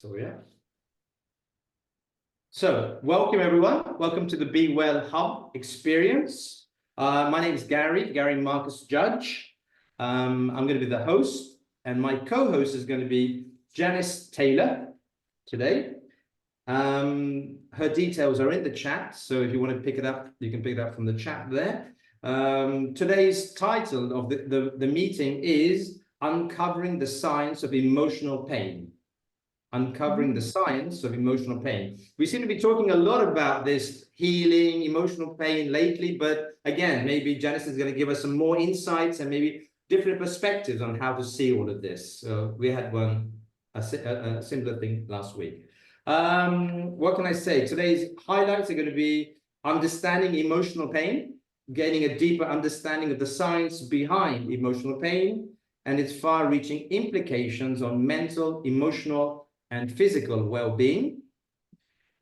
So yeah. So welcome everyone. Welcome to the BEwell Hub experience. My name is Gary Marcus Judge. I'm going to be the host, and my co-host is going to be Janice Taylor today. Her details are in the chat, so if you want to pick it up, you can pick it up from the chat there. Today's title of the meeting is Uncovering the Science of Emotional Pain. Uncovering the science of emotional pain. We seem to be talking a lot about this healing, emotional pain lately, but again, maybe Janice is going to give us some more insights and maybe different perspectives on how to see all of this. So we had a similar thing last week. What can I say? Today's highlights are going to be understanding emotional pain, gaining a deeper understanding of the science behind emotional pain and its far-reaching implications on mental, emotional, and physical well-being.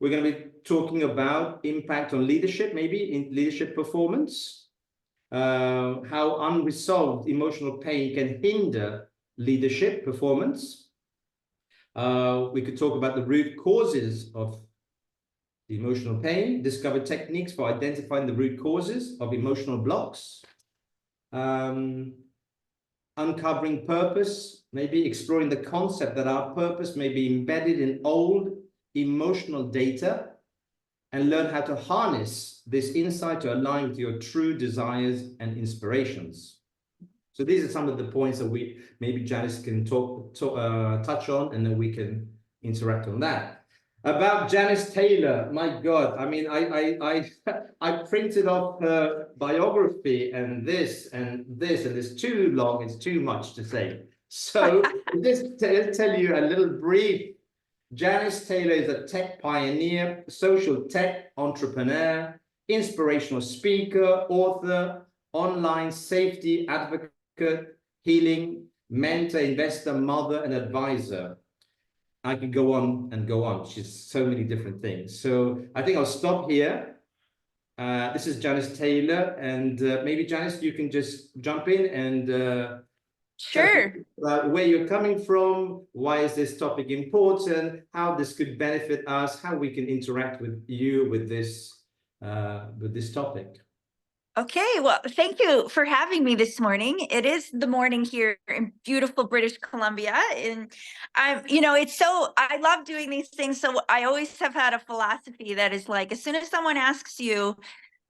We're going to be talking about impact on leadership, maybe in leadership performance, how unresolved emotional pain can hinder leadership performance. We could talk about the root causes of the emotional pain, discover techniques for identifying the root causes of emotional blocks, uncovering purpose, maybe exploring the concept that our purpose may be embedded in old emotional data, and learn how to harness this insight to align with your true desires and inspirations. So these are some of the points that maybe Janice can touch on, and then we can interact on that. About Janice Taylor, my God, I mean, I printed off her biography and this, and it's too long, it's too much to say. So just to tell you a little brief. Janice Taylor is a tech pioneer, social tech entrepreneur, inspirational speaker, author, online safety advocate, healing, mentor, investor, mother, and advisor. I could go on and go on. She's so many different things. So I think I'll stop here. This is Janice Taylor, and maybe Janice, you can just jump in and Sure. About where you're coming from, why is this topic important, how this could benefit us, how we can interact with you with this topic. Okay, well, thank you for having me this morning. It is the morning here in beautiful British Columbia, and I love doing these things. So I always have had a philosophy that is like, as soon as someone asks you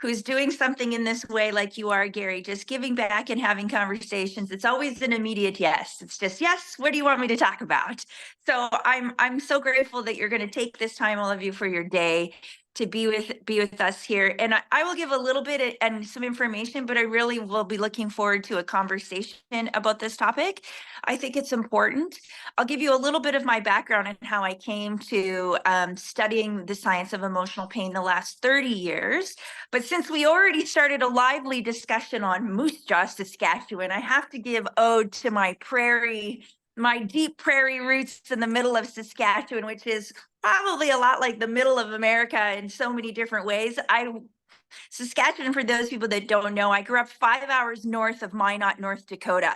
who's doing something in this way, like you are, Gary, just giving back and having conversations, it's always an immediate yes. It's just, yes, what do you want me to talk about? So I'm so grateful that you're going to take this time, all of you, for your day to be with us here. And I will give a little bit and some information, but I really will be looking forward to a conversation about this topic. I think it's important. I'll give you a little bit of my background and how I came to studying the science of emotional pain the last 30 years. But since we already started a lively discussion on Moose Jaw, Saskatchewan, I have to give ode to my deep prairie roots in the middle of Saskatchewan, which is probably a lot like the middle of America in so many different ways. Saskatchewan, for those people that don't know, I grew up 5 hours north of Minot, North Dakota.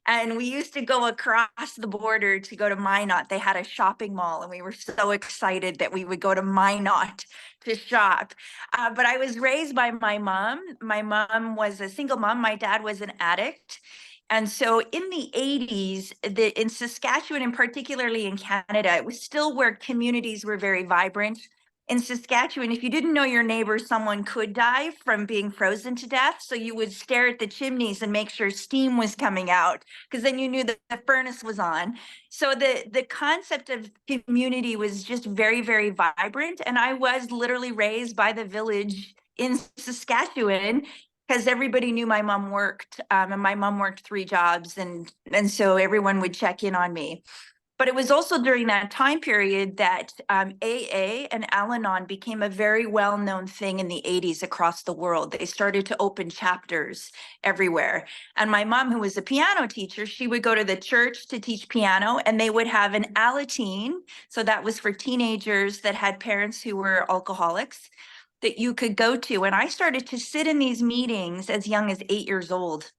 And we used to go across the border to go to Minot. They had a shopping mall, and we were so excited that we would go to Minot to shop. But I was raised by my mom. My mom was a single mom. My dad was an addict. And so in the 80s, in Saskatchewan, and particularly in Canada, it was still where communities were very vibrant. In Saskatchewan, if you didn't know your neighbor, someone could die from being frozen to death. So you would stare at the chimneys and make sure steam was coming out, because then you knew that the furnace was on. So the concept of community was just very, very vibrant. And I was literally raised by the village in Saskatchewan, because everybody knew my mom worked, and my mom worked 3 jobs, and so everyone would check in on me. But it was also during that time period that AA and Al-Anon became a very well-known thing in the 80s across the world. They started to open chapters everywhere. And my mom, who was a piano teacher, she would go to the church to teach piano, and they would have an Alateen. So that was for teenagers that had parents who were alcoholics, that you could go to. And I started to sit in these meetings as young as 8 years old.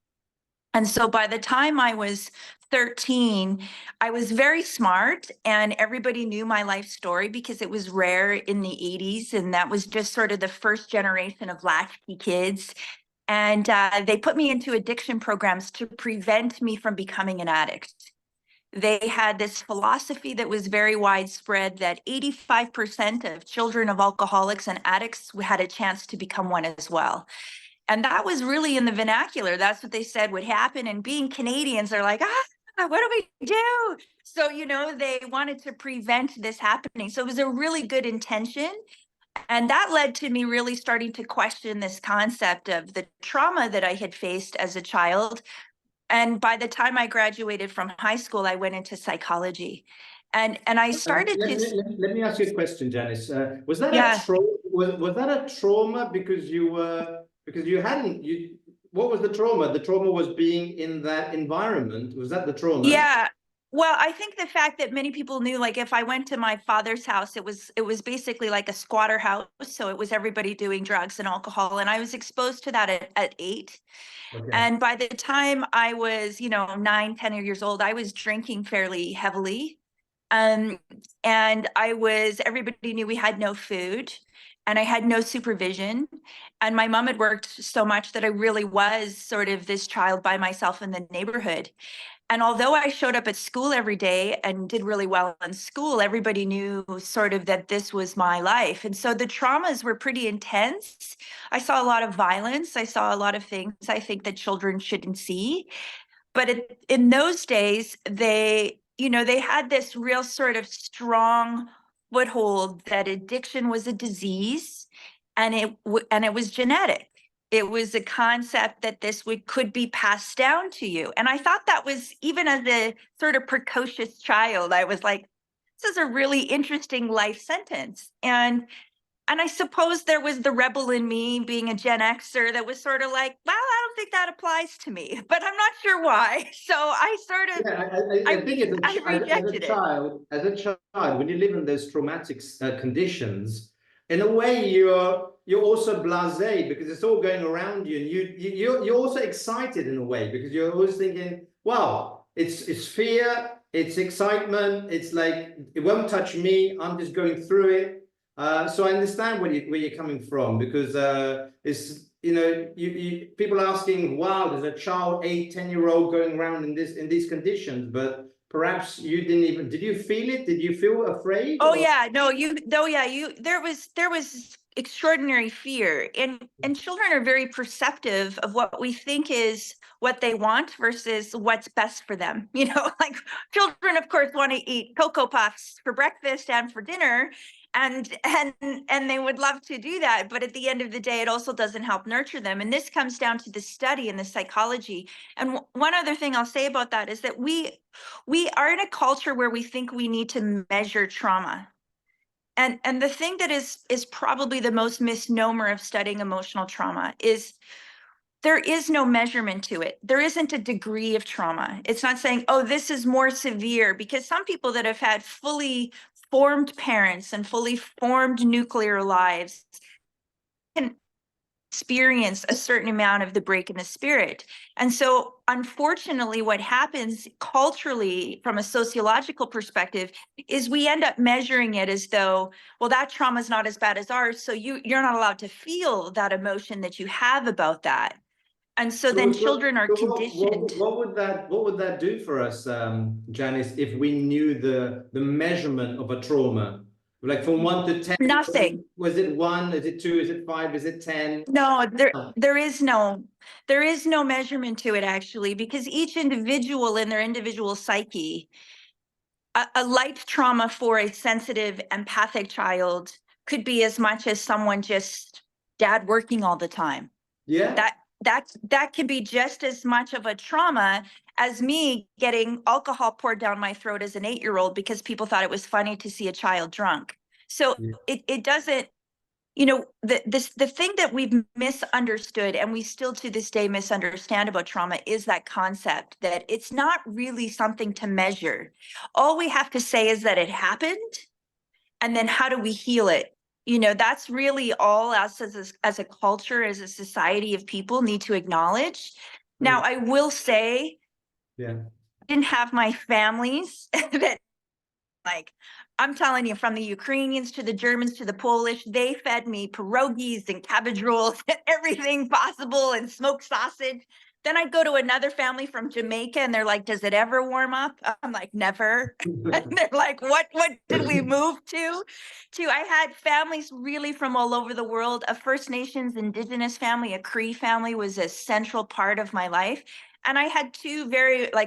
And so by the time I was 13, I was very smart, and everybody knew my life story because it was rare in the 80s. And that was just sort of the first generation of latchkey kids. And they put me into addiction programs to prevent me from becoming an addict. They had this philosophy that was very widespread that 85% of children of alcoholics and addicts had a chance to become one as well. And that was really in the vernacular. That's what they said would happen. And being Canadians, they're like, what do we do? So, they wanted to prevent this happening. So it was a really good intention. And that led to me really starting to question this concept of the trauma that I had faced as a child. And by the time I graduated from high school, I went into psychology. And I started Let to, me, let me ask you a question, Janice. Was that a yeah, trauma? Was that a trauma because you hadn't you? What was the trauma? The trauma was being in that environment. Was that the trauma? yeah. Well, I think the fact that many people knew, like if I went to my father's house, it was basically like a squatter house. So it was everybody doing drugs and alcohol. And I was exposed to that at 8. Okay. And by the time I was, 9, 10 years old, I was drinking fairly heavily. Um, and everybody knew we had no food and I had no supervision. And my mom had worked so much that I really was sort of this child by myself in the neighborhood. And although I showed up at school every day and did really well in school, everybody knew sort of that this was my life. And so the traumas were pretty intense. I saw a lot of violence. I saw a lot of things I think that children shouldn't see. But in those days, they had this real sort of strong foothold that addiction was a disease, and it was genetic. It was a concept that could be passed down to you. And I thought that was, even as a sort of precocious child, I was like, this is a really interesting life sentence. And I suppose there was the rebel in me, being a Gen Xer, that was sort of like, well, I don't think that applies to me, but I'm not sure why. So I sort of, Yeah, I think I rejected it. as a child, when you live in those traumatic conditions, in a way you're also blasé because it's all going around you, and you're also excited in a way because you're always thinking, wow, it's fear, it's excitement, it's like it won't touch me, I'm just going through it. So I understand where you're coming from because it's people asking, wow, there's a child, 8, 10-year-old going around in these conditions, but perhaps you didn't even, did you feel it? Did you feel afraid Oh or? yeah, no, there was extraordinary fear. And children are very perceptive of what we think is what they want versus what's best for them. Like children, of course, want to eat Cocoa Puffs for breakfast and for dinner. And they would love to do that. But at the end of the day, it also doesn't help nurture them. And this comes down to the study and the psychology. And one other thing I'll say about that is that we are in a culture where we think we need to measure trauma. And the thing that is probably the most misnomer of studying emotional trauma is there is no measurement to it. There isn't a degree of trauma. It's not saying, oh, this is more severe, because some people that have had fully formed parents and fully formed nuclear lives can experience a certain amount of the break in the spirit. And so, unfortunately, what happens culturally from a sociological perspective is we end up measuring it as though, well, that trauma is not as bad as ours. So you're not allowed to feel that emotion that you have about that. And so then children are So conditioned. what would that do for us, Janice, if we knew the measurement of a trauma? Like from 1 to 10, Nothing. was it 1? Is it 2? Is it 5? Is it 10? No, there is no measurement to it, actually, because each individual in their individual psyche, a light trauma for a sensitive, empathic child could be as much as someone just dad working all the time. Yeah. That can be just as much of a trauma as me getting alcohol poured down my throat as an 8-year-old because people thought it was funny to see a child drunk. So Yeah. it doesn't, the thing that we've misunderstood, and we still to this day misunderstand about trauma, is that concept that it's not really something to measure. All we have to say is that it happened, and then how do we heal it? That's really all us as a culture, as a society of people, need to acknowledge. Now, I will say, Yeah. I didn't have my families that, like, I'm telling you, from the Ukrainians to the Germans to the Polish, they fed me pierogies and cabbage rolls and everything possible and smoked sausage. Then I'd go to another family from Jamaica and they're like, does it ever warm up? I'm like, never. And they're like, what did we move to? I had families really from all over the world. A First Nations Indigenous family, a Cree family, was a central part of my life. And I had two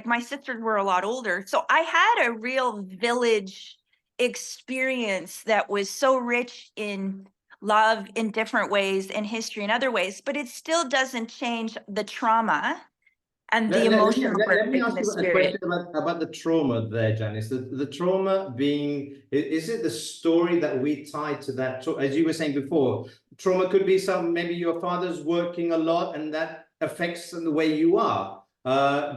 my sisters were a lot older. So I had a real village experience that was so rich in love in different ways, in history in other ways, but it still doesn't change the trauma and the emotional let me work in ask the you a spirit. question about the trauma there, Janice. The trauma being, is it the story that we tie to that? As you were saying before, trauma could be maybe your father's working a lot and that affects the way you are.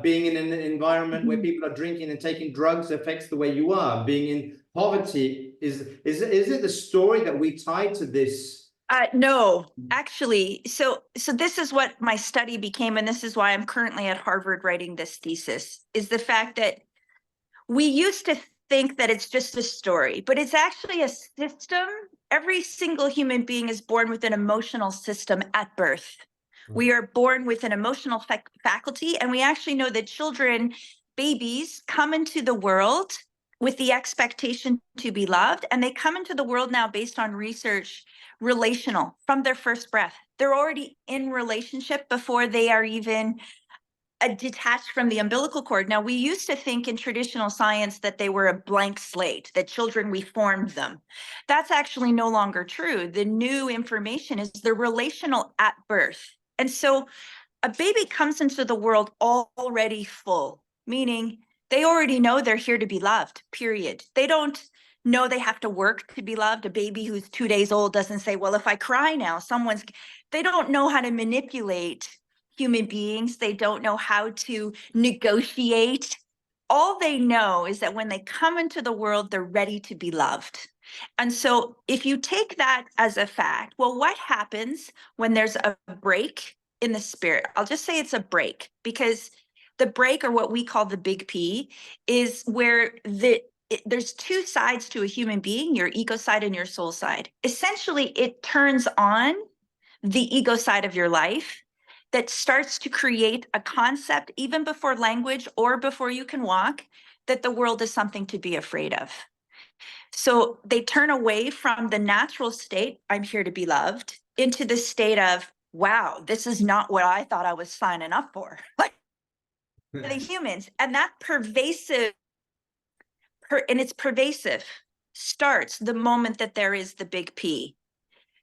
Being in an environment where people are drinking and taking drugs affects the way you are. Being in poverty, is it the story that we tie to this? No, actually. So this is what my study became, and this is why I'm currently at Harvard writing this thesis, is the fact that we used to think that it's just a story, but it's actually a system. Every single human being is born with an emotional system at birth. We are born with an emotional faculty, and we actually know that children, babies, come into the world with the expectation to be loved, and they come into the world now based on research, relational from their first breath. They're already in relationship before they are even detached from the umbilical cord. Now, we used to think in traditional science that they were a blank slate, that children, we formed them. That's actually no longer true. The new information is they're relational at birth. And so a baby comes into the world already full, meaning they already know they're here to be loved, period. They don't know they have to work to be loved. A baby who's 2 days old doesn't say, well, if I cry now, they don't know how to manipulate human beings. They don't know how to negotiate. All they know is that when they come into the world, they're ready to be loved. And so if you take that as a fact, well, what happens when there's a break in the spirit? I'll just say it's a break, because the break, or what we call the big P, is where there's two sides to a human being, your ego side and your soul side. Essentially, it turns on the ego side of your life that starts to create a concept, even before language or before you can walk, that the world is something to be afraid of. So they turn away from the natural state, I'm here to be loved, into the state of, wow, this is not what I thought I was signing up for. Like the humans, and that pervasive, and it's pervasive, starts the moment that there is the big P.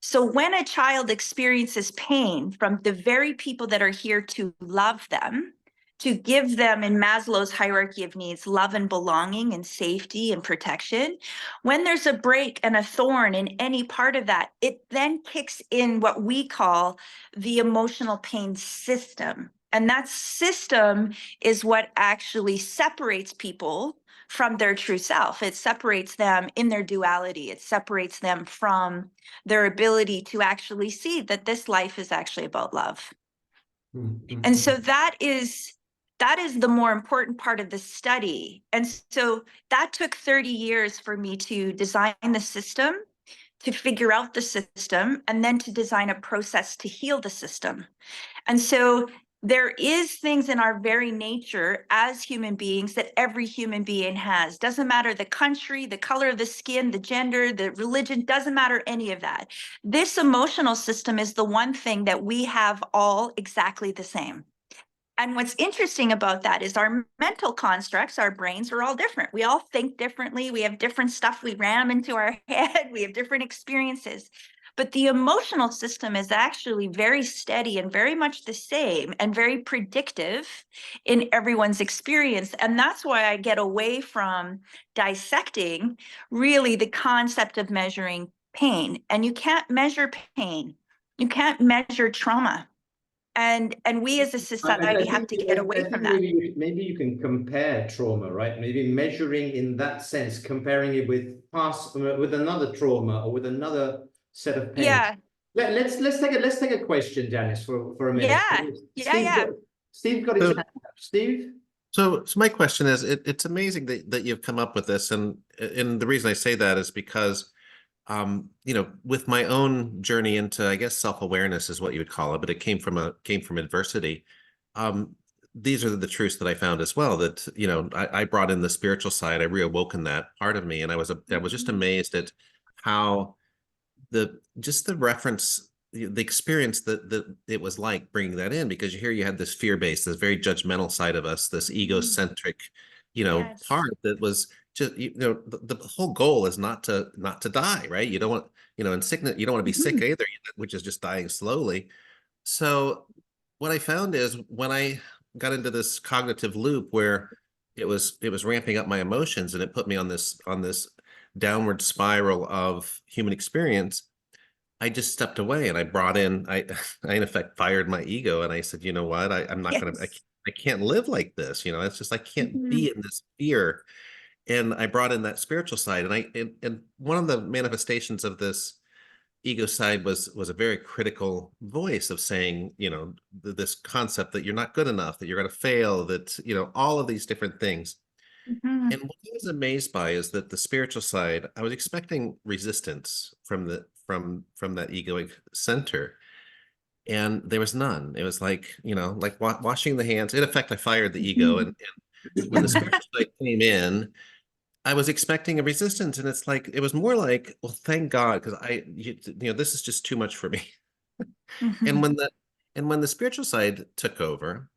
So when a child experiences pain from the very people that are here to love them, to give them, in Maslow's hierarchy of needs, love and belonging and safety and protection, when there's a break and a thorn in any part of that, it then kicks in what we call the emotional pain system. And that system is what actually separates people from their true self. It separates them in their duality. It separates them from their ability to actually see that this life is actually about love. And so that is the more important part of the study. And so that took 30 years for me to design the system, to figure out the system, and then to design a process to heal the system. And so there is things in our very nature as human beings that every human being has. Doesn't matter the country, the color of the skin, the gender, the religion, doesn't matter any of that. This emotional system is the one thing that we have all exactly the same. And what's interesting about that is our mental constructs, our brains are all different. We all think differently. We have different stuff we ram into our head. We have different experiences. But the emotional system is actually very steady and very much the same and very predictive in everyone's experience. And that's why I get away from dissecting really the concept of measuring pain. And you can't measure pain. You can't measure trauma. And we as a society have to get away from that. Maybe you can compare trauma, right? Maybe measuring in that sense, comparing it with another trauma or with another set of pain. Yeah. Let's take a question, Janice, for a minute. Yeah. Steve got his So, hand up. Steve? so my question is, it's amazing that you've come up with this, and the reason I say that is because, with my own journey into, I guess, self-awareness is what you would call it, but it came from adversity. Um, these are the truths that I found as well. That I brought in the spiritual side. I reawoken that part of me, and I was just amazed at how the reference, the experience that it was like bringing that in, because you had this fear-based, this very judgmental side of us, this egocentric Yes. part that was just the whole goal is not to die, right? You don't want, in sickness, you don't want to be sick Mhm. either, which is just dying slowly. So what I found is, when I got into this cognitive loop where it was ramping up my emotions, and it put me on this downward spiral of human experience, I just stepped away, and I brought in, I in effect fired my ego, and I said, you know what, I'm not gonna, Yes. I can't live like this. It's just, I can't Mhm. be in this fear. And I brought in that spiritual side, and one of the manifestations of this ego side was a very critical voice of saying, this concept that you're not good enough, that you're going to fail, that all of these different things. Mhm. And what I was amazed by is that the spiritual side, I was expecting resistance from that egoic center, and there was none. It was like, like washing the hands. In effect, I fired the ego, Mhm. and when the spiritual side came in, I was expecting a resistance, and it's like, it was more like, well, thank God, because this is just too much for me. And Mhm. when the spiritual side took over,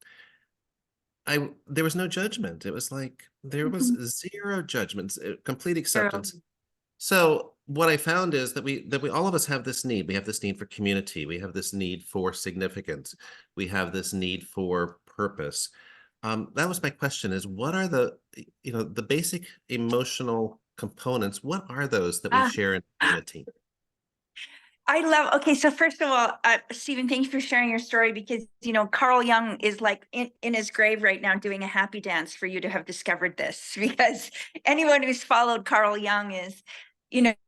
there was no judgment. It was like there was Mhm. zero judgments, complete True. acceptance. So what I found is that we all of us have this need. We have this need for community. We have this need for significance. We have this need for purpose. That was my question: is what are the basic emotional components? What are those that we Ah, share in community? I love, okay, so first of all, Stephen, thank you for sharing your story, because, Carl Jung is like in his grave right now doing a happy dance for you to have discovered this, because anyone who's followed Carl Jung is,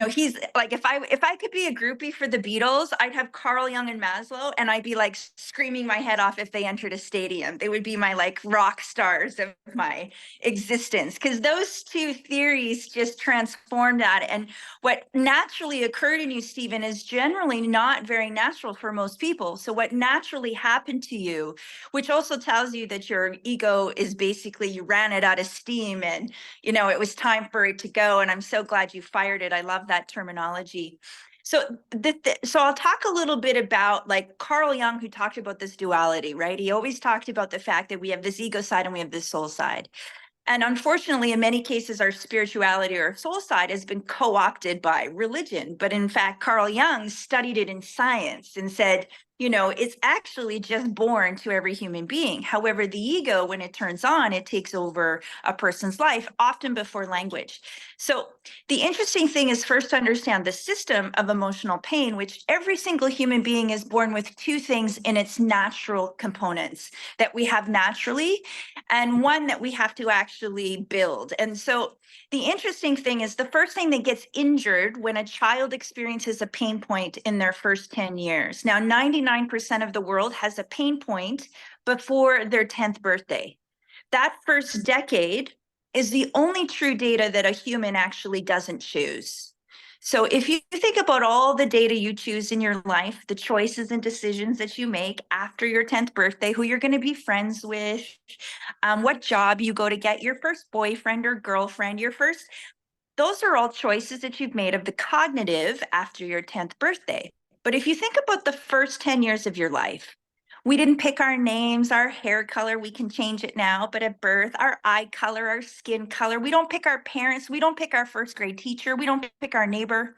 he's like, if I could be a groupie for the Beatles, I'd have Carl Jung and Maslow, and I'd be like screaming my head off if they entered a stadium. They would be my like rock stars of my existence, because those two theories just transformed that. And what naturally occurred in you, Stephen, is generally not very natural for most people. So what naturally happened to you, which also tells you that your ego is basically, you ran it out of steam, and it was time for it to go. And I'm so glad you fired it. I love that terminology. So so I'll talk a little bit about, like, Carl Jung, who talked about this duality, right? He always talked about the fact that we have this ego side and we have this soul side. And unfortunately, in many cases, our spirituality or soul side has been co-opted by religion. But in fact, Carl Jung studied it in science and said, it's actually just born to every human being. However, the ego, when it turns on, it takes over a person's life, often before language. So the interesting thing is first to understand the system of emotional pain, which every single human being is born with two things in its natural components that we have naturally, and one that we have to actually build. And so the interesting thing is the first thing that gets injured when a child experiences a pain point in their first 10 years. Now, 99% of the world has a pain point before their 10th birthday. That first decade is the only true data that a human actually doesn't choose. So if you think about all the data you choose in your life, the choices and decisions that you make after your 10th birthday, who you're going to be friends with, what job you go to get, your first boyfriend or girlfriend, those are all choices that you've made of the cognitive after your 10th birthday. But if you think about the first 10 years of your life, we didn't pick our names, our hair color, we can change it now, but at birth, our eye color, our skin color, we don't pick our parents, we don't pick our first grade teacher, we don't pick our neighbor.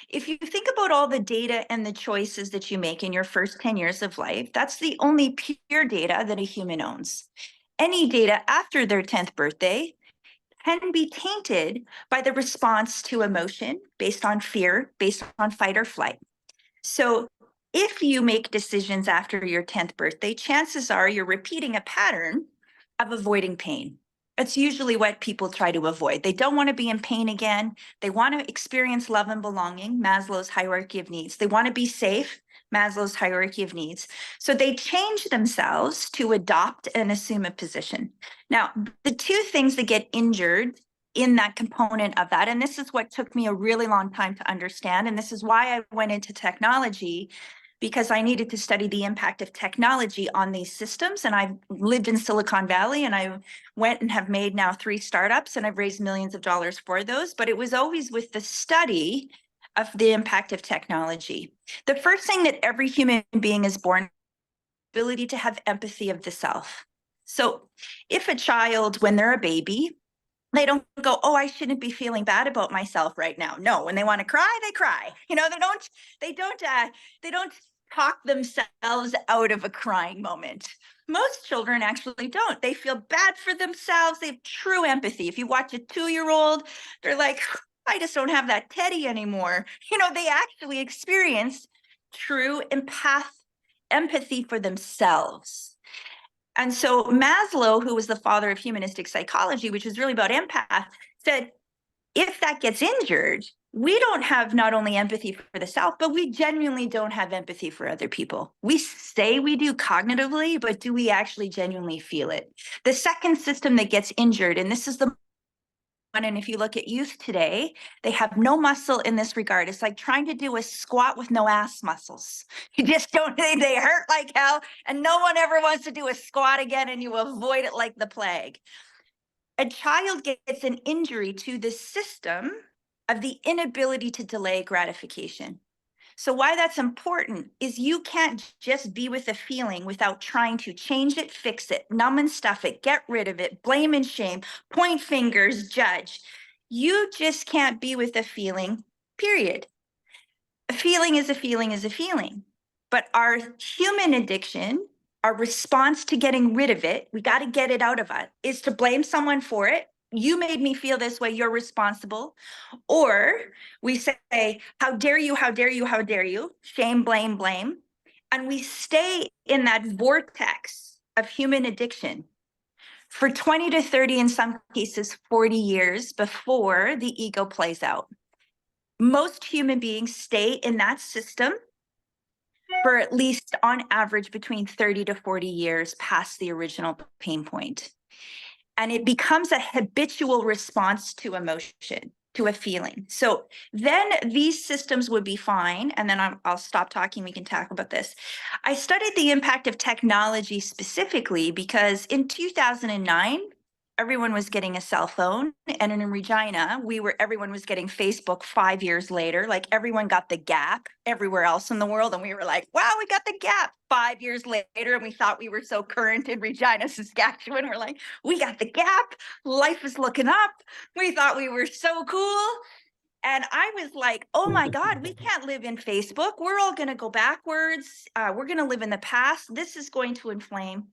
If you think about all the data and the choices that you make in your first 10 years of life, that's the only pure data that a human owns. Any data after their 10th birthday can be tainted by the response to emotion based on fear, based on fight or flight. So if you make decisions after your 10th birthday, chances are you're repeating a pattern of avoiding pain. It's usually what people try to avoid. They don't want to be in pain again. They want to experience love and belonging, Maslow's hierarchy of needs. They want to be safe. Maslow's hierarchy of needs. So they change themselves to adopt and assume a position. Now, the two things that get injured in that component of that, and this is what took me a really long time to understand, and this is why I went into technology, because I needed to study the impact of technology on these systems. And I've lived in Silicon Valley, and I went and have made now 3 startups, and I've raised millions of dollars for those, but it was always with the study of the impact of technology. The first thing that every human being is born, ability to have empathy of the self. So if a child, when they're a baby, they don't go, oh, I shouldn't be feeling bad about myself right now. No, when they want to cry, they cry. You know, they don't talk themselves out of a crying moment. Most children actually don't. They feel bad for themselves. They have true empathy. If you watch a 2-year-old, they're like, I just don't have that teddy anymore. You know, they actually experience true empathy for themselves. And so Maslow, who was the father of humanistic psychology, which was really about empath, said, if that gets injured, we don't have not only empathy for the self, but we genuinely don't have empathy for other people. We say we do cognitively, but do we actually genuinely feel it? The second system that gets injured, and this is the one, and if you look at youth today, they have no muscle in this regard. It's like trying to do a squat with no ass muscles. You just don't, they hurt like hell, and no one ever wants to do a squat again, and you avoid it like the plague. A child gets an injury to the system of the inability to delay gratification. So why that's important is you can't just be with a feeling without trying to change it, fix it, numb and stuff it, get rid of it, blame and shame, point fingers, judge. You just can't be with a feeling, period. A feeling is a feeling is a feeling. But our human addiction, our response to getting rid of it, we got to get it out of us, is to blame someone for it. You made me feel this way, you're responsible. Or we say, how dare you, how dare you, how dare you? Shame, blame, blame. And we stay in that vortex of human addiction for 20 to 30, in some cases 40 years before the ego plays out. Most human beings stay in that system for at least on average between 30 to 40 years past the original pain point. And it becomes a habitual response to emotion, to a feeling. So then these systems would be fine. And then I'll stop talking. We can talk about this. I studied the impact of technology specifically because in 2009, everyone was getting a cell phone. And in Regina, everyone was getting Facebook 5 years later. Like everyone got the Gap everywhere else in the world. And we were like, wow, we got the Gap 5 years later. And we thought we were so current in Regina, Saskatchewan. We're like, we got the Gap. Life is looking up. We thought we were so cool. And I was like, oh my God, we can't live in Facebook. We're all going to go backwards. We're going to live in the past. This is going to inflame.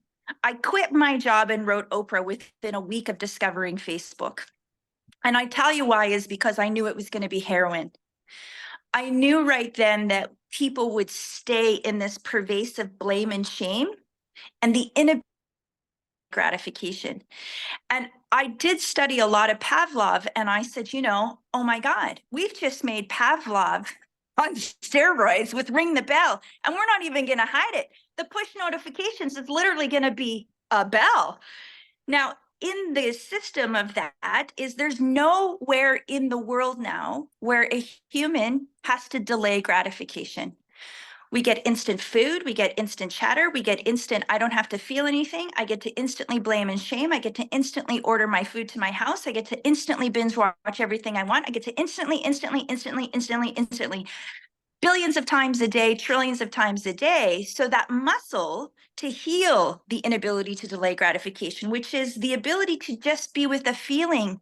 I quit my job and wrote Oprah within a week of discovering Facebook. And I tell you why is because I knew it was going to be heroin. I knew right then that people would stay in this pervasive blame and shame and the inability gratification. And I did study a lot of Pavlov, and I said, oh my God, we've just made Pavlov on steroids with Ring the Bell, and we're not even going to hide it. The push notifications is literally going to be a bell. Now, in the system of that is there's nowhere in the world now where a human has to delay gratification. We get instant food, we get instant chatter, we get instant, I don't have to feel anything. I get to instantly blame and shame. I get to instantly order my food to my house. I get to instantly binge watch everything I want. I get to instantly, billions of times a day, trillions of times a day. So that muscle to heal the inability to delay gratification, which is the ability to just be with a feeling,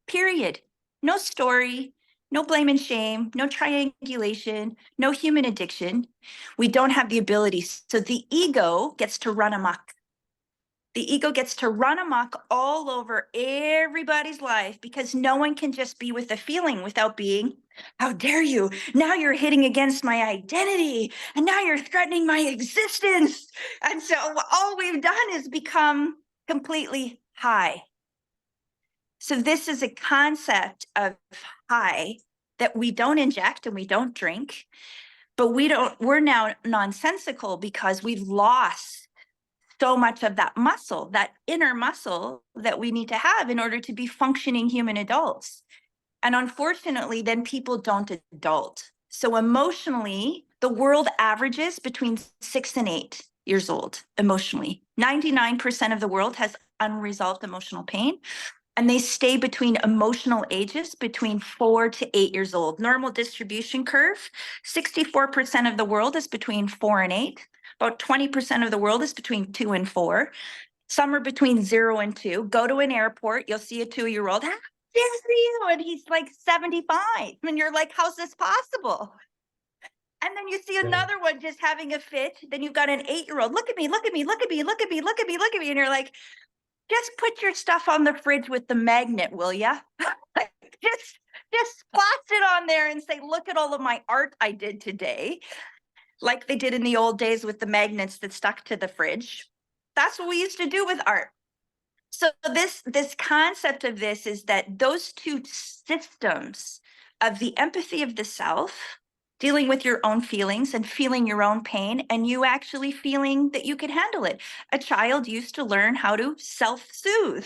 period. No story, no blame and shame, no triangulation, no human addiction. We don't have the ability. So the ego gets to run amok. The ego gets to run amok all over everybody's life because no one can just be with a feeling without being, how dare you? Now you're hitting against my identity and now you're threatening my existence. And so all we've done is become completely high. So this is a concept of high that we don't inject and we don't drink. But we're now nonsensical because we've lost so much of that muscle, that inner muscle that we need to have in order to be functioning human adults. And unfortunately, then people don't adult. So emotionally, the world averages between 6 and 8 years old emotionally. 99% of the world has unresolved emotional pain. And they stay between emotional ages between 4 to 8 years old. Normal distribution curve, 64% of the world is between 4 and 8. About 20% of the world is between 2 and 4. Some are between 0 and 2. Go to an airport, you'll see a 2-year-old. How dare you? And he's like 75. And you're like, how's this possible? And then you see another one just having a fit. Then you've got an 8-year-old. Look at me, look at me, look at me, look at me, look at me, look at me. And you're like, just put your stuff on the fridge with the magnet, will ya? Like, just splash it on there and say, look at all of my art I did today. Like they did in the old days with the magnets that stuck to the fridge. That's what we used to do with art. So this concept of this is that those two systems of the empathy of the self, dealing with your own feelings and feeling your own pain, and you actually feeling that you could handle it. A child used to learn how to self-soothe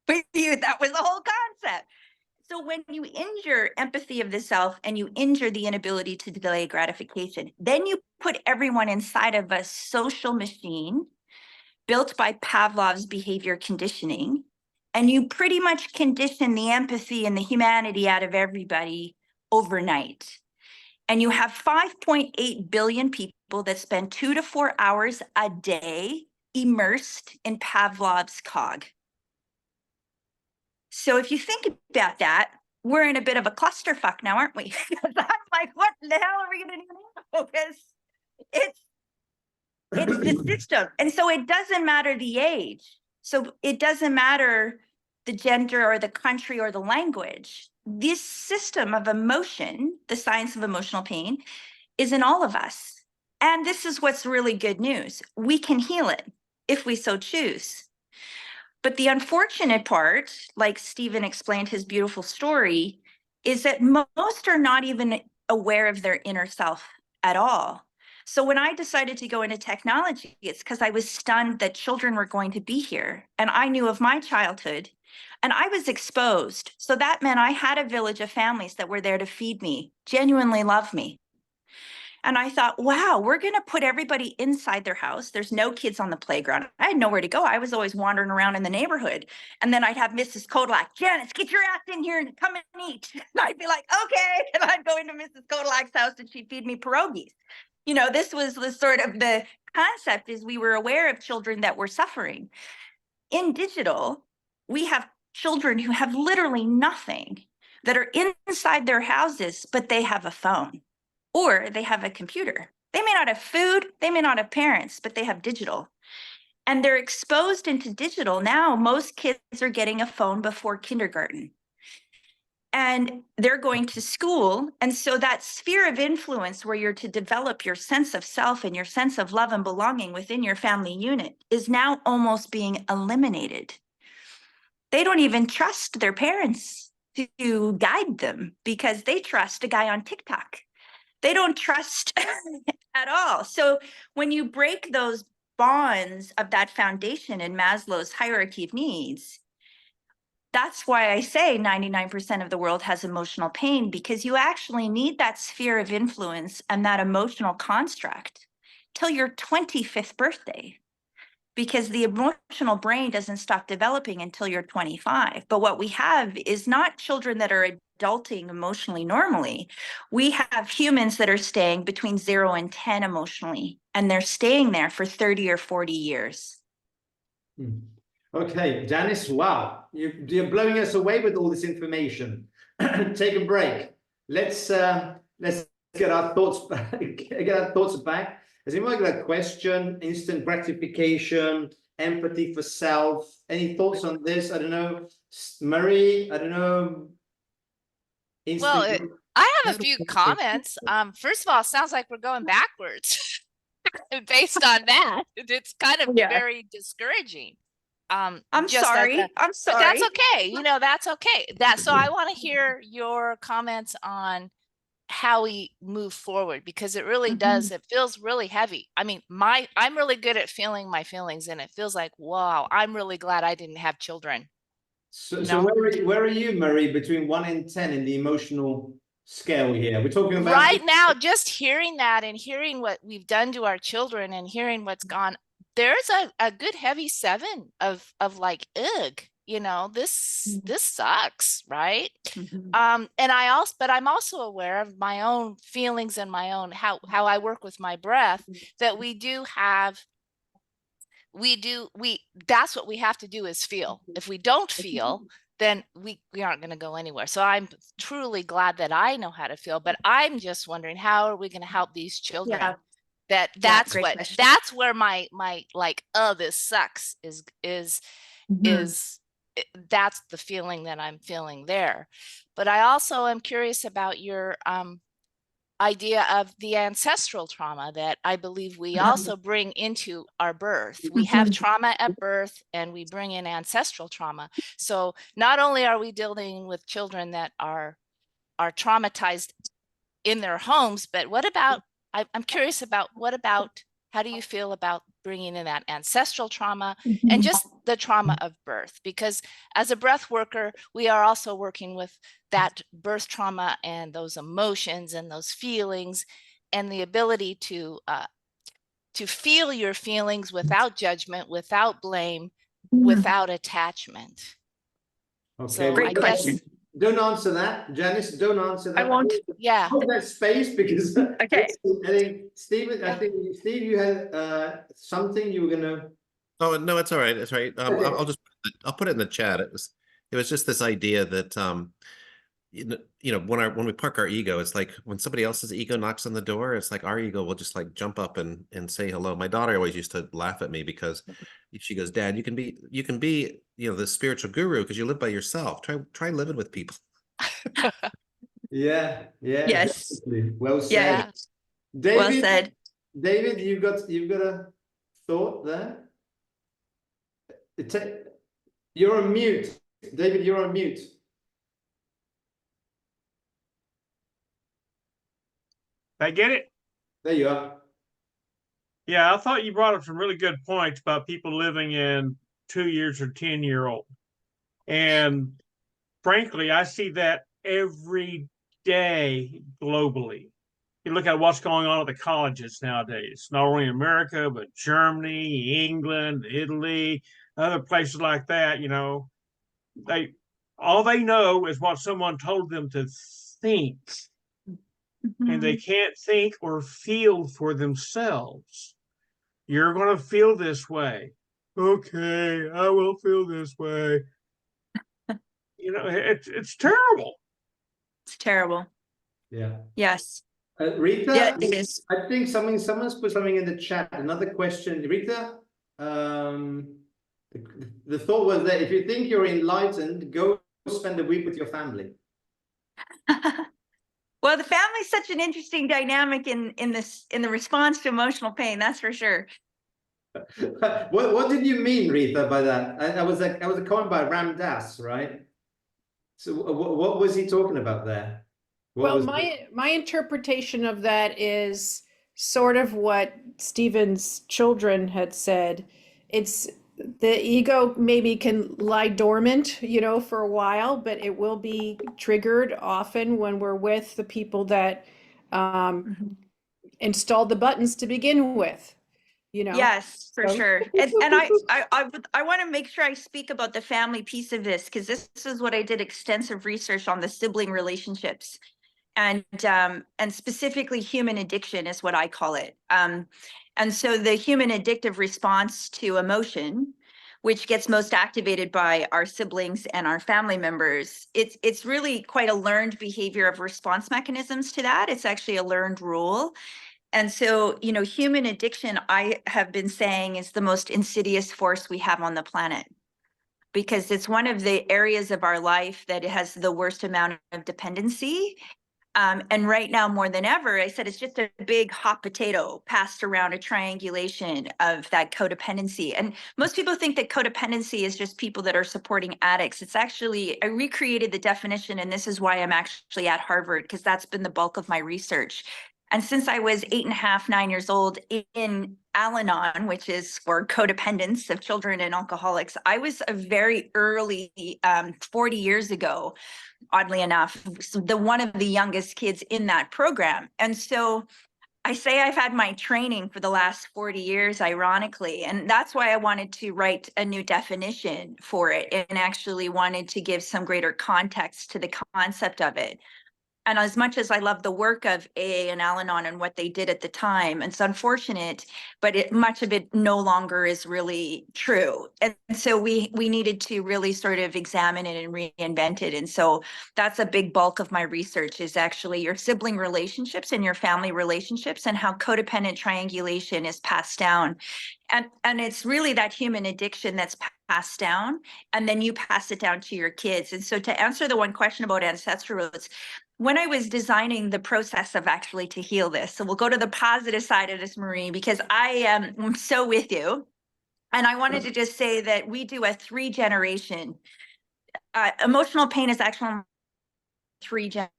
with you. That was the whole concept. So when you injure empathy of the self and you injure the inability to delay gratification, then you put everyone inside of a social machine built by Pavlov's behavior conditioning, and you pretty much condition the empathy and the humanity out of everybody overnight. And you have 5.8 billion people that spend 2 to 4 hours a day immersed in Pavlov's cog. So if you think about that, we're in a bit of a clusterfuck now, aren't we? I'm like, what the hell are we going to do now? Because it's the system. And so it doesn't matter the age. So it doesn't matter the gender or the country or the language. This system of emotion, the science of emotional pain, is in all of us. And this is what's really good news. We can heal it if we so choose. But the unfortunate part, like Stephen explained his beautiful story, is that most are not even aware of their inner self at all. So when I decided to go into technology, it's because I was stunned that children were going to be here. And I knew of my childhood and I was exposed. So that meant I had a village of families that were there to feed me, genuinely love me. And I thought, wow, we're going to put everybody inside their house. There's no kids on the playground. I had nowhere to go. I was always wandering around in the neighborhood. And then I'd have Mrs. Kodlak, Janice, get your ass in here and come and eat. And I'd be like, okay. And I'd go into Mrs. Kodlak's house and she'd feed me pierogies. You know, this was the sort of the concept is we were aware of children that were suffering. In digital, we have children who have literally nothing that are inside their houses, but they have a phone. Or they have a computer. They may not have food, they may not have parents, but they have digital. And they're exposed into digital. Now, most kids are getting a phone before kindergarten. And they're going to school. And so that sphere of influence where you're to develop your sense of self and your sense of love and belonging within your family unit is now almost being eliminated. They don't even trust their parents to guide them because they trust a guy on TikTok. They don't trust at all. So when you break those bonds of that foundation in Maslow's hierarchy of needs, that's why I say 99% of the world has emotional pain, because you actually need that sphere of influence and that emotional construct till your 25th birthday, because the emotional brain doesn't stop developing until you're 25. But what we have is not children that are adulting emotionally normally. We have humans that are staying between 0 and 10 emotionally, and they're staying there for 30 or 40 years. Okay, Janice, wow, you're blowing us away with all this information. Take a break. Let's get our thoughts back. Has anyone got a question? Instant gratification, empathy for self. Any thoughts on this? I don't know, Marie. I don't know. Well, I have a few comments. First of all, it sounds like we're going backwards. Based on that, it's kind of very discouraging. I'm sorry. But that's okay. You know, that's okay. So I want to hear your comments on how we move forward, because it really does. It feels really heavy. I mean, I'm really good at feeling my feelings, and it feels like, wow, I'm really glad I didn't have children. So, where are you, Marie, between 1 and 10 in the emotional scale here? We're talking about right now, just hearing that and hearing what we've done to our children and hearing what's gone, there's a good heavy 7 of like, ugh, you know, this sucks, right? And but I'm also aware of my own feelings and my own how I work with my breath, that that's what we have to do, is feel. If we don't feel, then we aren't going to go anywhere. So I'm truly glad that I know how to feel, but I'm just wondering, how are we going to help these children? Yeah. That's where my like, oh, this sucks is that's the feeling that I'm feeling there. But I also am curious about your idea of the ancestral trauma that I believe we also bring into our birth. We have trauma at birth, and we bring in ancestral trauma. So not only are we dealing with children that are traumatized in their homes, but what about, I'm curious about, how do you feel about bringing in that ancestral trauma and just the trauma of birth? Because as a breath worker, we are also working with that birth trauma and those emotions and those feelings, and the ability to feel your feelings without judgment, without blame, without attachment. Okay, so well, I guess don't answer that, Janice. Don't answer that. I won't. Yeah. Hold that space, because Okay. I think Steve, Steve, you had something you were gonna. Oh no, it's all right. It's all right. Okay. I'll put it in the chat. It was just this idea that you know, when we park our ego, it's like when somebody else's ego knocks on the door, it's like our ego will just like jump up and say hello. My daughter always used to laugh at me because she goes, Dad, you can be you know, the spiritual guru because you live by yourself. Try living with people. Yeah. Yes. Definitely. Well said. Yeah. David, Well said. David, you've got a thought there. You're on mute, David. You're on mute. I get it. There you are. Yeah, I thought you brought up some really good points about people living in 2 years or 10-year-old. And frankly, I see that every day globally. You look at what's going on at the colleges nowadays, not only in America, but Germany, England, Italy, other places like that. You know, all they know is what someone told them to think. And they can't think or feel for themselves. You're going to feel this way. Okay, I will feel this way. You know, it's terrible. It's terrible. Yeah. Yes. Rita, Yeah, it is. I think someone's put something in the chat. Another question, Rita. The thought was that if you think you're enlightened, go spend a week with your family. Well, the family's such an interesting dynamic in the response to emotional pain. That's for sure. What did you mean, Rita, by that? I was a comment by Ram Dass, right? So what was he talking about there? Well, my interpretation of that is sort of what Stephen's children had said. It's the ego maybe can lie dormant, you know, for a while, but it will be triggered often when we're with the people that installed the buttons to begin with. You know? Yes, for sure. And I want to make sure I speak about the family piece of this, because this is what I did extensive research on, the sibling relationships, and specifically human addiction is what I call it. And so the human addictive response to emotion, which gets most activated by our siblings and our family members, it's really quite a learned behavior of response mechanisms to that. It's actually a learned rule. And so, you know, human addiction, I have been saying, is the most insidious force we have on the planet, because it's one of the areas of our life that has the worst amount of dependency. And right now, more than ever, I said it's just a big hot potato passed around, a triangulation of that codependency. And most people think that codependency is just people that are supporting addicts. It's actually, I recreated the definition, and this is why I'm actually at Harvard, because that's been the bulk of my research. And since I was 8.5, 9 years old in Al-Anon, which is for codependence of children and alcoholics, I was a very early, 40 years ago, oddly enough, one of the youngest kids in that program. And so I say I've had my training for the last 40 years, ironically, and that's why I wanted to write a new definition for it and actually wanted to give some greater context to the concept of it. And as much as I love the work of AA and Al-Anon and what they did at the time, it's unfortunate, but much of it no longer is really true. And so we needed to really sort of examine it and reinvent it. And so that's a big bulk of my research, is actually your sibling relationships and your family relationships and how codependent triangulation is passed down. And it's really that human addiction that's passed down, and then you pass it down to your kids. And so to answer the one question about ancestral roots, when I was designing the process of actually to heal this, so we'll go to the positive side of this, Marie, because I am so with you. And I wanted to just say that we do a 3-generation. Emotional pain is actually 3 generations.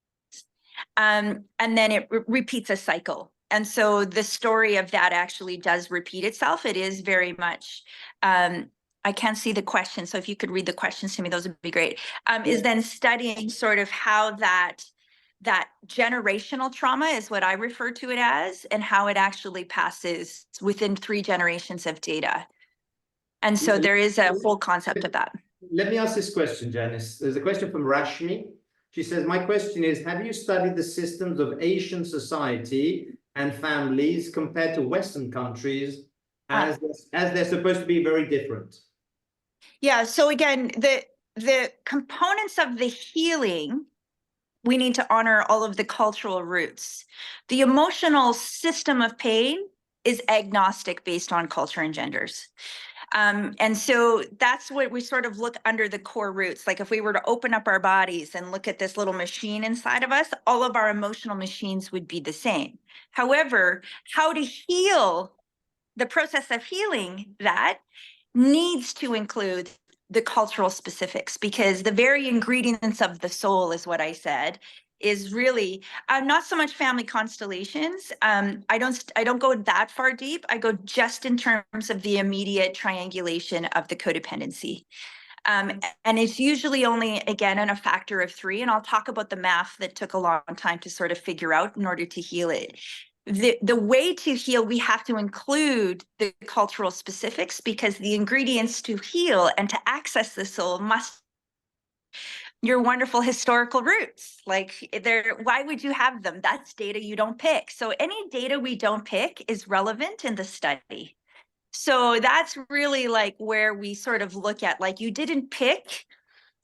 And then it repeats a cycle. And so the story of that actually does repeat itself. It is very much, I can't see the question, so if you could read the questions to me, those would be great. Is then studying sort of how that generational trauma is what I refer to it as, and how it actually passes within 3 generations of data. And so there is a whole concept of that. Let me ask this question, Janice. There's a question from Rashmi. She says, my question is, have you studied the systems of Asian society and families compared to Western countries as they're supposed to be very different? Yeah, so again, the components of the healing, we need to honor all of the cultural roots. The emotional system of pain is agnostic based on culture and genders. And so that's what we sort of look under the core roots. Like if we were to open up our bodies and look at this little machine inside of us, all of our emotional machines would be the same. However, how to heal, the process of healing that needs to include the cultural specifics, because the very ingredients of the soul is what I said is really not so much family constellations. I don't go that far deep. I go just in terms of the immediate triangulation of the codependency. And it's usually only, again, in a factor of 3. And I'll talk about the math that took a long time to sort of figure out in order to heal it. The way to heal, we have to include the cultural specifics, because the ingredients to heal and to access the soul must your wonderful historical roots. Like why would you have them? That's data you don't pick. So any data we don't pick is relevant in the study. So that's really like where we sort of look at, like, you didn't pick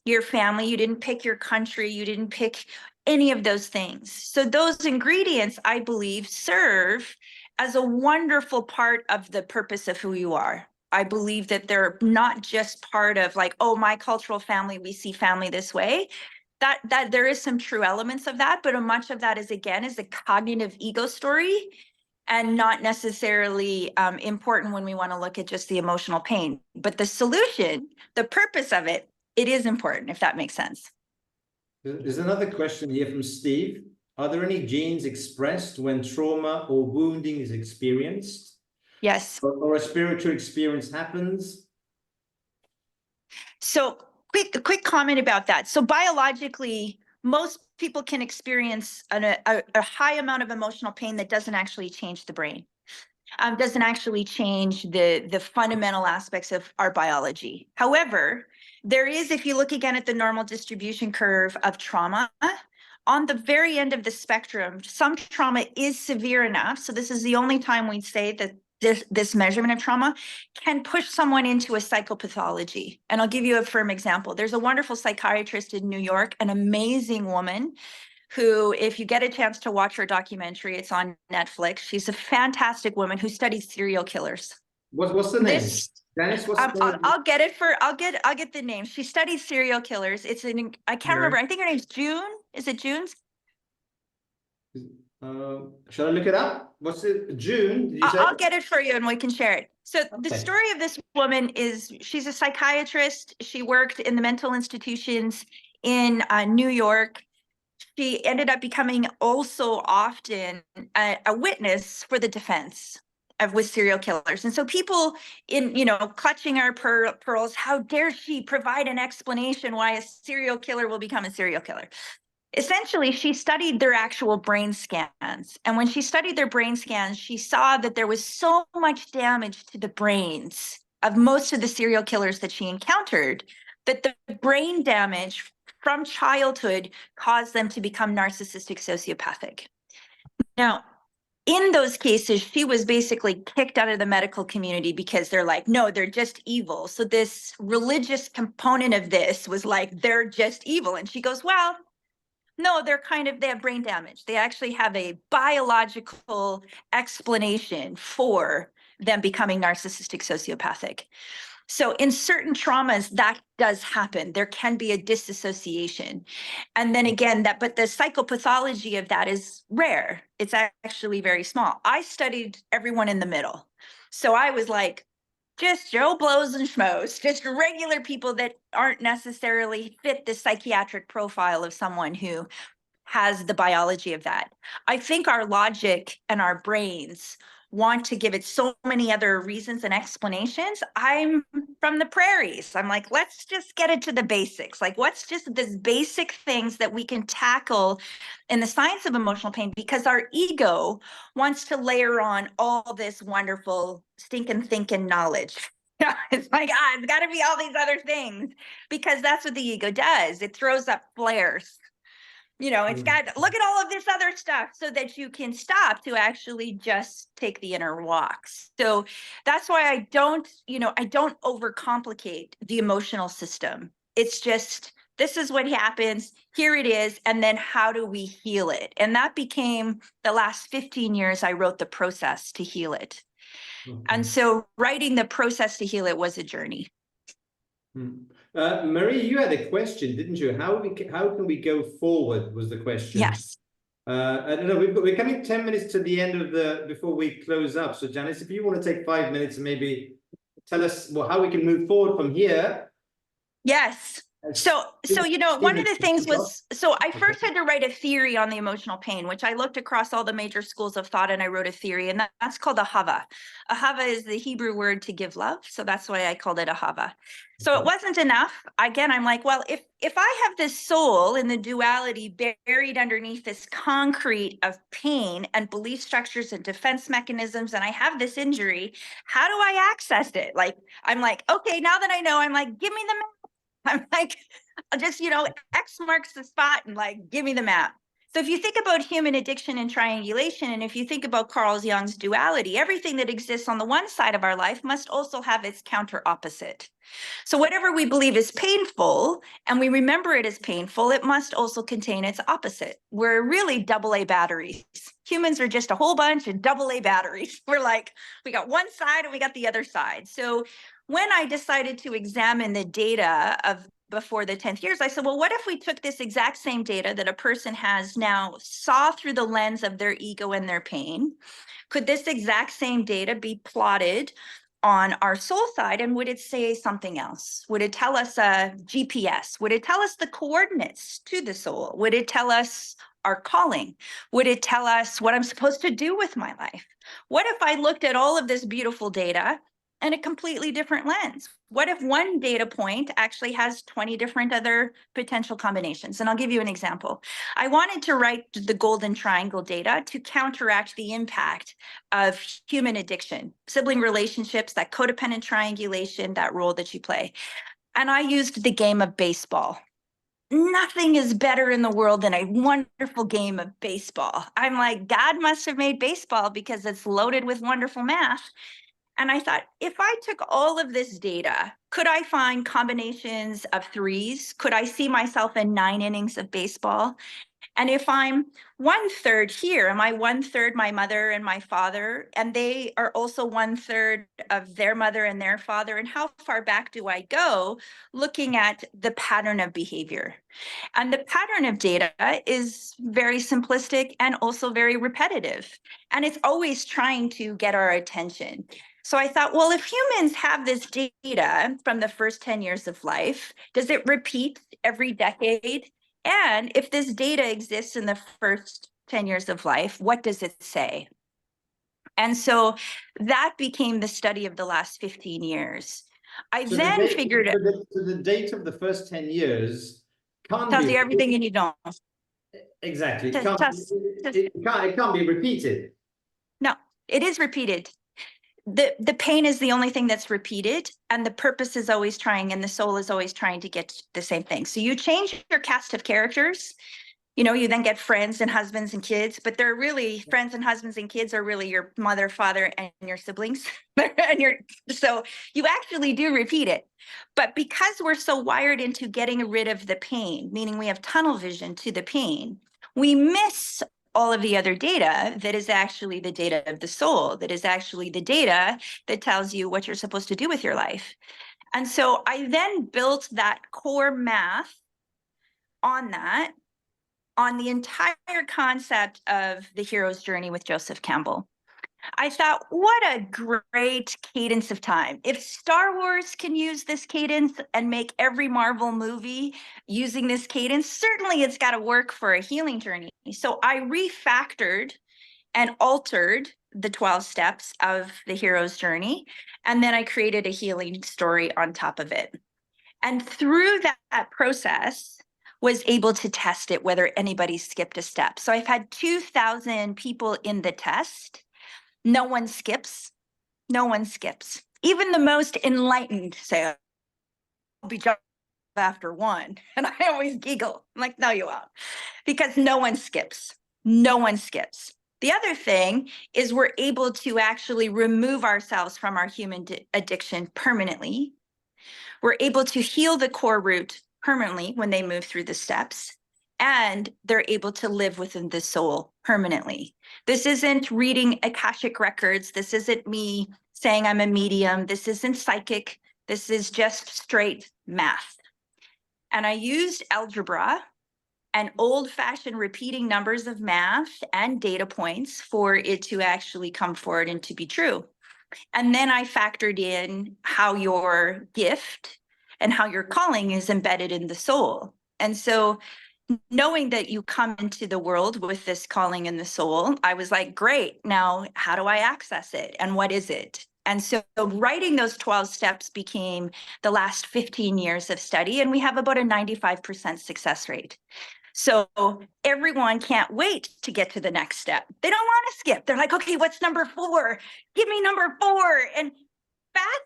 your family, you didn't pick your country, you didn't pick any of those things. So those ingredients, I believe, serve as a wonderful part of the purpose of who you are. I believe that they're not just part of like, oh, my cultural family, we see family this way. That there is some true elements of that, but much of that is, again, is a cognitive ego story, and not necessarily important when we want to look at just the emotional pain. But the solution, the purpose of it, it is important, if that makes sense. There's another question here from Steve. Are there any genes expressed when trauma or wounding is experienced? Yes. Or a spiritual experience happens? So quick comment about that. So biologically, most people can experience a high amount of emotional pain that doesn't actually change the brain. Doesn't actually change the fundamental aspects of our biology. However, there is, if you look again at the normal distribution curve of trauma, on the very end of the spectrum, some trauma is severe enough. So this is the only time we'd say that this measurement of trauma can push someone into a psychopathology. And I'll give you a firm example. There's a wonderful psychiatrist in New York, an amazing woman, who, if you get a chance to watch her documentary, it's on Netflix. She's a fantastic woman who studies serial killers. What's the name? Janice, what's the name? I'll get the name. She studies serial killers. I can't remember. I think her name's June. Is it June? Shall I look it up? What's it? June, did you say? I'll get it for you and we can share it. So the Okay. story of this woman is she's a psychiatrist. She worked in the mental institutions in New York. She ended up becoming also often a witness for the defense with serial killers. And so people clutching our pearls, how dare she provide an explanation why a serial killer will become a serial killer? Essentially, she studied their actual brain scans. And when she studied their brain scans, she saw that there was so much damage to the brains of most of the serial killers that she encountered, that the brain damage from childhood caused them to become narcissistic sociopathic. Now, in those cases, she was basically kicked out of the medical community because they're like, no, they're just evil. So this religious component of this was like, they're just evil. And she goes, well, no, they have brain damage. They actually have a biological explanation for them becoming narcissistic sociopathic. So in certain traumas, that does happen. There can be a disassociation. And then again, but the psychopathology of that is rare. It's actually very small. I studied everyone in the middle. So I was like, just Joe Blows and Schmoes, just regular people that aren't necessarily fit the psychiatric profile of someone who has the biology of that. I think our logic and our brains want to give it so many other reasons and explanations. I'm from the prairies. I'm like, let's just get into the basics. Like, what's just this basic things that we can tackle in the science of emotional pain, because our ego wants to layer on all this wonderful stinking thinking knowledge. It's like, it's got to be all these other things, because that's what the ego does. It throws up flares. It's got, look at all of this other stuff so that you can stop to actually just take the inner walks. So that's why I don't overcomplicate the emotional system. It's just, this is what happens, here it is, and then how do we heal it? And that became the last 15 years I wrote the process to heal it. And so writing the process to heal it was a journey. Marie, you had a question, didn't you? How can we go forward was the question. Yes. I don't know, we're coming 10 minutes to the end of before we close up. So Janice, if you want to take 5 minutes and maybe tell us how we can move forward from here. Yes. So one of the things was, so I first had to write a theory on the emotional pain, which I looked across all the major schools of thought and I wrote a theory, and that's called ahava. Ahava is the Hebrew word to give love. So that's why I called it ahava. So it wasn't enough. Again, I'm like, well, if I have this soul in the duality buried underneath this concrete of pain and belief structures and defense mechanisms, and I have this injury, how do I access it? Like, I'm like, okay, now that I know, I'm like, give me the map. I'm like, just, X marks the spot and like, give me the map. So if you think about human addiction and triangulation, and if you think about Carl Jung's duality, everything that exists on the one side of our life must also have its counter opposite. So whatever we believe is painful and we remember it as painful, it must also contain its opposite. We're really AA batteries. Humans are just a whole bunch of AA batteries. We're like, we got one side and we got the other side. So when I decided to examine the data of before the 10th years, I said, well, what if we took this exact same data that a person has now, saw through the lens of their ego and their pain? Could this exact same data be plotted on our soul side, and would it say something else? Would it tell us a GPS? Would it tell us the coordinates to the soul? Would it tell us our calling? Would it tell us what I'm supposed to do with my life? What if I looked at all of this beautiful data and a completely different lens? What if one data point actually has 20 different other potential combinations? And I'll give you an example. I wanted to write the golden triangle data to counteract the impact of human addiction, sibling relationships, that codependent triangulation, that role that you play. And I used the game of baseball. Nothing is better in the world than a wonderful game of baseball. I'm like, God must have made baseball because it's loaded with wonderful math. And I thought, if I took all of this data, could I find combinations of threes? Could I see myself in 9 innings of baseball? And if I'm 1/3 here, am I 1/3 my mother and my father? And they are also 1/3 of their mother and their father. And how far back do I go looking at the pattern of behavior? And the pattern of data is very simplistic and also very repetitive. And it's always trying to get our attention. So I thought, well, if humans have this data from the first 10 years of life, does it repeat every decade? And if this data exists in the first 10 years of life, what does it say? And so that became the study of the last 15 years. I So then figured it the date of the first 10 years can't tells be you everything you need to know. exactly. Just- It can't be repeated. No, it is repeated. The pain is the only thing that's repeated, and the purpose is always trying, and the soul is always trying to get the same thing. So you change your cast of characters, you then get friends and husbands and kids, but they're really friends and husbands and kids are really your mother, father, and your siblings. So you actually do repeat it. But because we're so wired into getting rid of the pain, meaning we have tunnel vision to the pain, we miss all of the other data that is actually the data of the soul, that is actually the data that tells you what you're supposed to do with your life. And so I then built that core math on that, on the entire concept of the hero's journey with Joseph Campbell. I thought, what a great cadence of time. If Star Wars can use this cadence and make every Marvel movie using this cadence, certainly it's got to work for a healing journey. So I refactored and altered the 12 steps of the hero's journey, and then I created a healing story on top of it. And through that process, was able to test it whether anybody skipped a step. So I've had 2,000 people in the test. No one skips. No one skips. Even the most enlightened say, I'll be just after one. And I always giggle. I'm like, no, you won't. Because no one skips. No one skips. The other thing is we're able to actually remove ourselves from our human addiction permanently. We're able to heal the core root permanently when they move through the steps, and they're able to live within the soul permanently. This isn't reading Akashic records. This isn't me saying I'm a medium. This isn't psychic. This is just straight math. And I used algebra and old-fashioned repeating numbers of math and data points for it to actually come forward and to be true. And then I factored in how your gift and how your calling is embedded in the soul. And so knowing that you come into the world with this calling in the soul, I was like, great, now how do I access it? And what is it? And so writing those 12 steps became the last 15 years of study, and we have about a 95% success rate. So everyone can't wait to get to the next step. They don't want to skip. They're like, okay, what's number 4? Give me number 4. And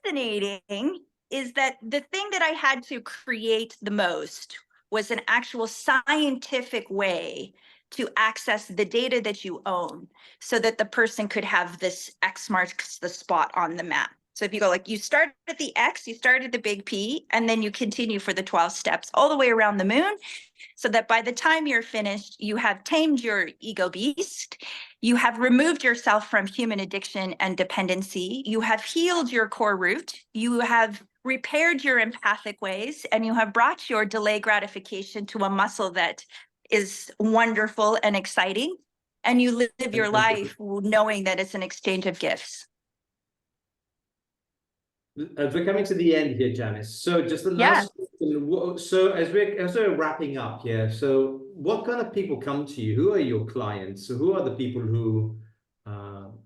fascinating is that the thing that I had to create the most was an actual scientific way to access the data that you own so that the person could have this X marks the spot on the map. So if you go like, you start at the X, you start at the big P, and then you continue for the 12 steps all the way around the moon, so that by the time you're finished, you have tamed your ego beast, you have removed yourself from human addiction and dependency, you have healed your core root, you have repaired your empathic ways, and you have brought your delay gratification to a muscle that is wonderful and exciting, and you live your life knowing that it's an exchange of gifts. We're coming to the end here, Janice. So just the last question. So as we're wrapping up here, so what kind of people come to you? Who are your clients? So who are the people who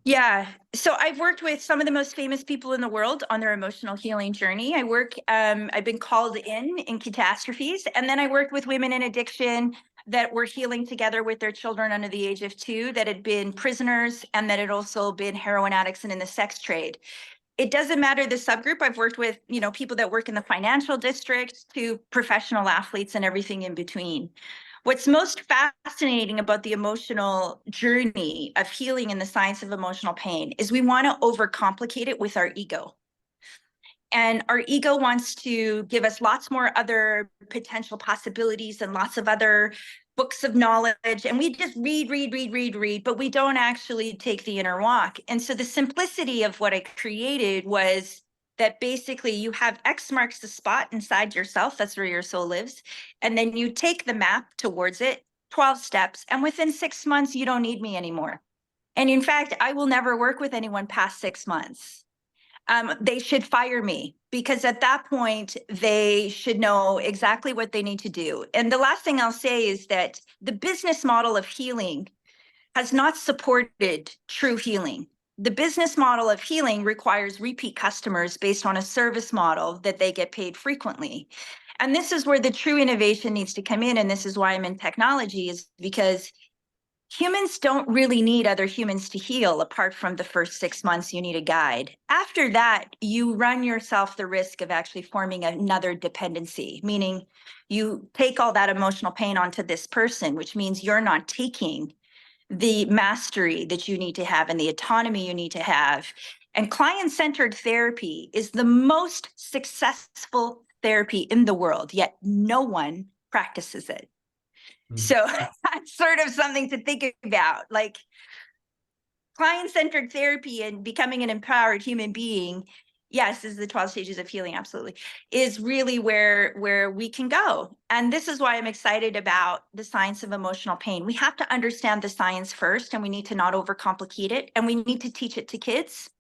Yeah, so I've worked with some of the most famous people in the world on their emotional healing journey. I've been called in catastrophes, and then I worked with women in addiction that were healing together with their children under the age of 2 that had been prisoners and that had also been heroin addicts and in the sex trade. It doesn't matter the subgroup. I've worked with, people that work in the financial district to professional athletes and everything in between. What's most fascinating about the emotional journey of healing and the science of emotional pain is we want to overcomplicate it with our ego. And our ego wants to give us lots more other potential possibilities and lots of other books of knowledge, and we just read, but we don't actually take the inner walk. And so the simplicity of what I created was that basically you have X marks the spot inside yourself. That's where your soul lives. And then you take the map towards it, 12 steps. And within 6 months, you don't need me anymore. And in fact, I will never work with anyone past 6 months. They should fire me, because at that point, they should know exactly what they need to do. And the last thing I'll say is that the business model of healing has not supported true healing. The business model of healing requires repeat customers based on a service model that they get paid frequently. And this is where the true innovation needs to come in. And this is why I'm in technology, is because humans don't really need other humans to heal. Apart from the first 6 months, you need a guide. After that, you run yourself the risk of actually forming another dependency, meaning you take all that emotional pain onto this person, which means you're not taking the mastery that you need to have and the autonomy you need to have. And client-centered therapy is the most successful therapy in the world, yet no one practices it. So that's sort of something to think about. Like, client-centered therapy and becoming an empowered human being, yes, is the 12 stages of healing, absolutely, is really where we can go. And this is why I'm excited about the science of emotional pain. We have to understand the science first, and we need to not overcomplicate it, and we need to teach it to kids.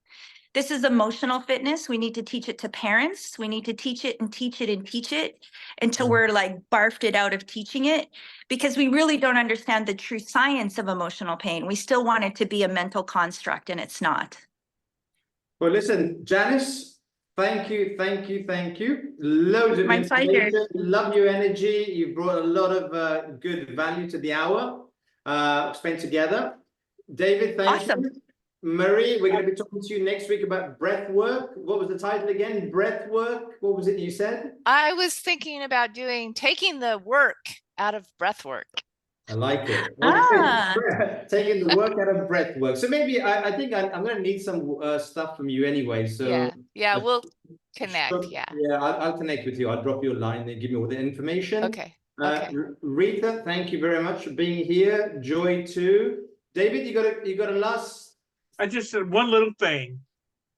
This is emotional fitness. We need to teach it to parents. We need to teach it and teach it and teach it until we're like barfed it out of teaching it, because we really don't understand the true science of emotional pain. We still want it to be a mental construct, and it's not. Well, listen, Janice, thank you. Loads of My information. pleasure. Love your energy. You've brought a lot of good value to the hour spent together. David, thank you. Marie, we're going to be talking to you next week about breath work. What was the title again? Breath work. What was it you said? I was thinking about taking the work out of breath work. I like it. Okay. Taking the work out of breath work. So maybe I think I'm going to need some stuff from you anyway. So yeah, we'll connect. I'll connect with you. I'll drop you a line and give me all the information. Okay. Rita, thank you very much for being here. Joy too. David, you got a last. I just said one little thing.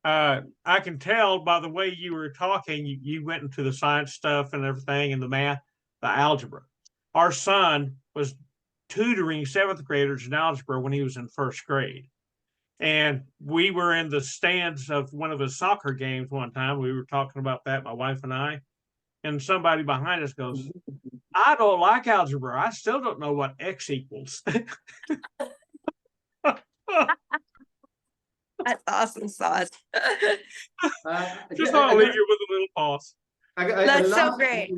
I can tell by the way you were talking, you went into the science stuff and everything, and the math, the algebra. Our son was tutoring 7th graders in algebra when he was in 1st grade. And we were in the stands of one of his soccer games one time. We were talking about that, my wife and I. And somebody behind us goes, I don't like algebra. I still don't know what X equals. That's awesome sauce. Just want to leave you with a little pause. That's so great.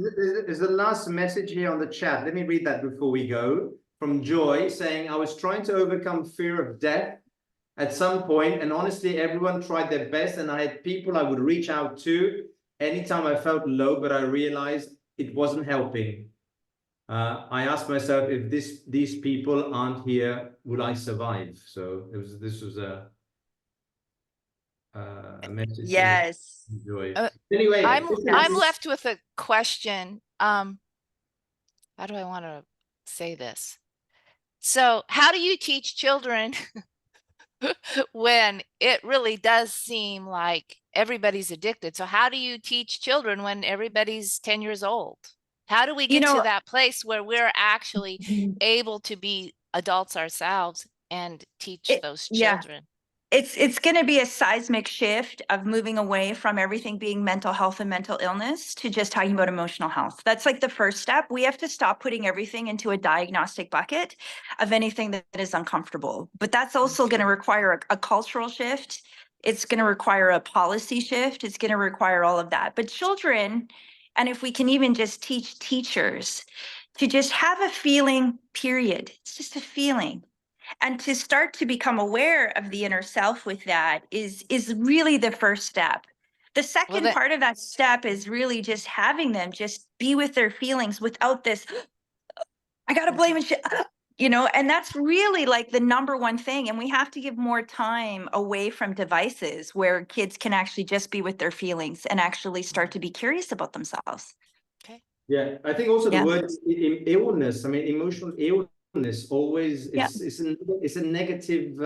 There's the last message here on the chat. Let me read that before we go. From Joy, saying, I was trying to overcome fear of death at some point, and honestly, everyone tried their best, and I had people I would reach out to anytime I felt low, but I realized it wasn't helping. I asked myself, if these people aren't here, will I survive? So this was a message. Yes. Joy. Anyway, I'm left with a question. How do I want to say this? So how do you teach children when it really does seem like everybody's addicted? So how do you teach children when everybody's 10 years old? How do we get to that place where we're actually able to be adults ourselves and teach those children? It's going to be a seismic shift of moving away from everything being mental health and mental illness to just talking about emotional health. That's like the first step. We have to stop putting everything into a diagnostic bucket of anything that is uncomfortable. But that's also going to require a cultural shift. It's going to require a policy shift. It's going to require all of that. But children, and if we can even just teach teachers to just have a feeling, period. It's just a feeling. And to start to become aware of the inner self with that is really the first step. The second part of that step is really just having them just be with their feelings without this, I got to blame and shit, and that's really like the number one thing. And we have to give more time away from devices where kids can actually just be with their feelings and actually start to be curious about themselves. Okay. Yeah, I think also the Yeah. word illness, I mean, emotional illness always, it's a negative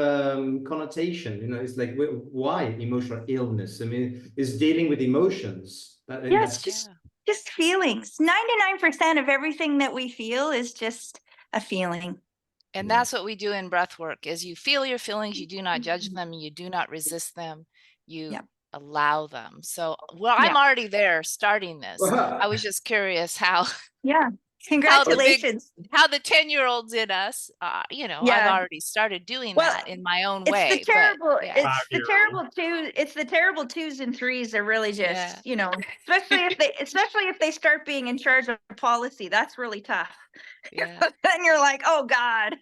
connotation, you know, it's like, why emotional illness? I mean, it's dealing with emotions. Yeah, it's just feelings. 99% of everything that we feel is just a feeling. And Yeah. that's what we do in breath work is you feel your feelings, you do not judge them, you do not resist them, you Yep. allow them. So, well, Yeah. I'm already there starting this. I was just curious how Yeah. how the 10-year-olds in us, you know, I've Yeah. already started doing Well, that in my own It's way. the terrible, But, yeah. it's the 5-year-old. terrible two, it's the terrible 2s and 3s are really just, Yeah. you know, especially if they start being in charge of policy, that's really tough. Yeah. Then you're like, oh God.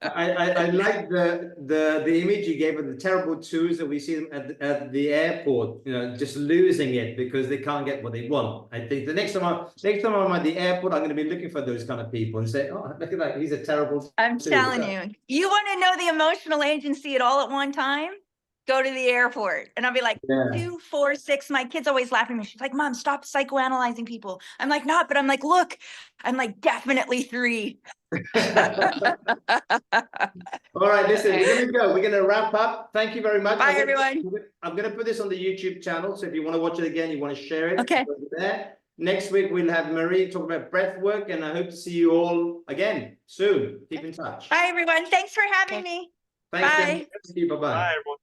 I like the image you gave of the terrible 2s that we see them at the airport, you know, just losing it because they can't get what they want. I think the next time I'm at the airport, I'm going to be looking for those kind of people and say, oh, look at that, he's a terrible I'm 2. telling you want to know the emotional agency at all at one time? Go to the airport. And I'll be like, Yeah. 2, 4, 6. My kid's always laughing at me. She's like, Mom, stop psychoanalyzing people. I'm like, not, but I'm like, look, I'm like, definitely 3. All right, listen, we're going to go. We're going to wrap up. Thank you very much. Bye, everyone. I'm going to put this on the YouTube channel. So if you want to watch it again, you want to share it. Okay. Over there. Next week, we'll have Marie talk about breath work. And I hope to see you all again soon. Keep in touch. Bye, everyone. Thanks for having Okay. me. Thanks, Bye. Jen. Thank you. Bye-bye. Bye, everyone.